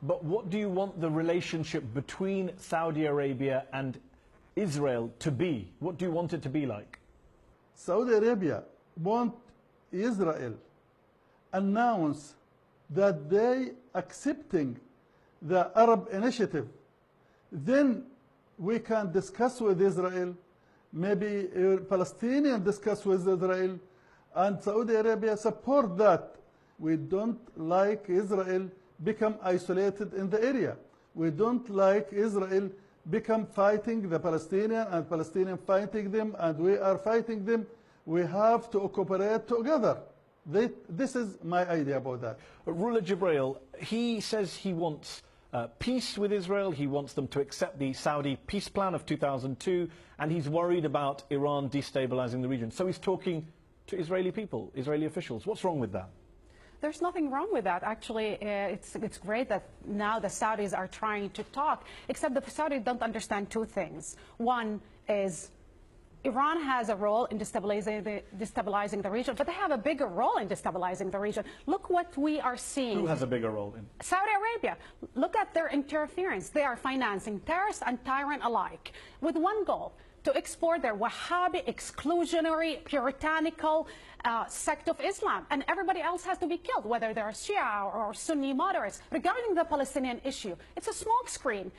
But what do you want the relationship between Saudi Arabia and Israel to be? What do you want it to be like? Saudi Arabia want Israel announce that they accepting the Arab initiative. Then we can discuss with Israel, maybe Palestinians discuss with Israel, and Saudi Arabia support that. We don't like Israel become isolated in the area. We don't like Israel become fighting the Palestinian and Palestinian fighting them, and we are fighting them. We have to cooperate together. This is my idea about that. Ruler Jibril, he says he wants peace with Israel. He wants them to accept the Saudi peace plan of 2002, and he's worried about Iran destabilizing the region. So he's talking to Israeli people, Israeli officials. What's wrong with that? There's nothing wrong with that. Actually, it's great that now the Saudis are trying to talk, except the Saudis don't understand two things. One is Iran has a role in destabilizing the region, but they have a bigger role in destabilizing the region. Look what we are seeing. Who has a bigger role in? Saudi Arabia. Look at their interference. They are financing terrorists and tyrant alike with one goal: to export their Wahhabi, exclusionary, puritanical sect of Islam. And everybody else has to be killed, whether they're Shia or Sunni moderates. Regarding the Palestinian issue, it's a smokescreen.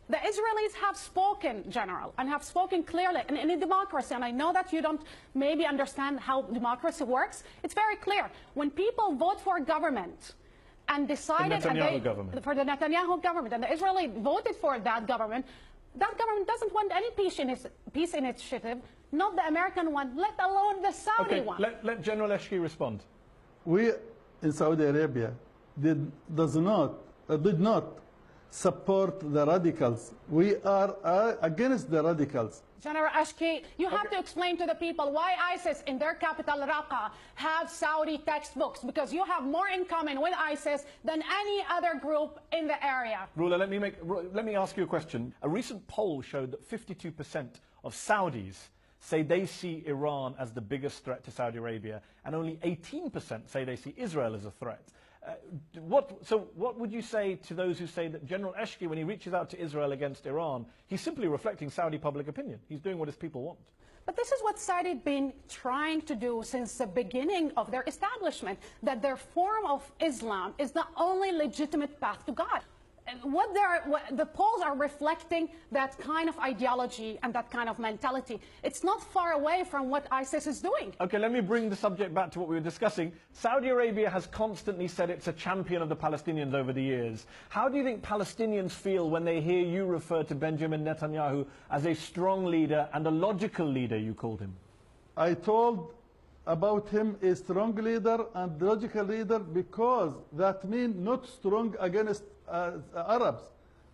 The Israelis have spoken, General, and have spoken clearly. And in a democracy, and I know that you don't maybe understand how democracy works, it's very clear. When people vote for a government and decided for the Netanyahu government, and the Israelis voted for that government doesn't want any peace initiative, not the American one, let alone the Saudi one. Let General Eshki respond. We in Saudi Arabia did not support the radicals. We are against the radicals. General Ashki, you have to explain to the people why ISIS in their capital Raqqa have Saudi textbooks, because you have more in common with ISIS than any other group in the area. Ruler, let me ask you a question. A recent poll showed that 52% of Saudis say they see Iran as the biggest threat to Saudi Arabia, and only 18% say they see Israel as a threat. So what would you say to those who say that General Eshki, when he reaches out to Israel against Iran, he's simply reflecting Saudi public opinion? He's doing what his people want. But this is what Saudi have been trying to do since the beginning of their establishment, that their form of Islam is the only legitimate path to God. And the polls are reflecting that kind of ideology and that kind of mentality. It's not far away from what ISIS is doing. Okay, let me bring the subject back to what we were discussing. Saudi Arabia has constantly said it's a champion of the Palestinians over the years. How do you think Palestinians feel when they hear you refer to Benjamin Netanyahu as a strong leader and a logical leader, you called him? I told about him a strong leader and logical leader because that means not strong against Arabs,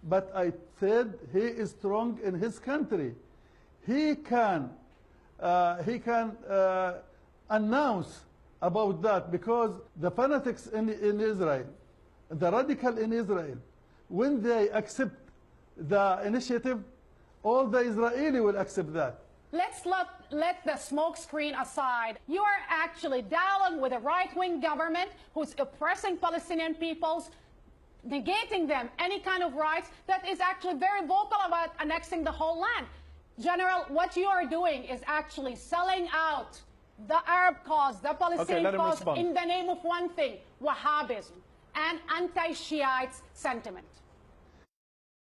but I said he is strong in his country. He can announce about that, because the fanatics in Israel, the radical in Israel, when they accept the initiative, all the Israeli will accept that. Let's let the smoke screen aside. You are actually dialoguing with a right-wing government who's oppressing Palestinian peoples, negating them any kind of rights, that is actually very vocal about annexing the whole land. General, what you are doing is actually selling out the Arab cause, the Palestinian cause, in the name of one thing: Wahhabism and anti-Shiite sentiment.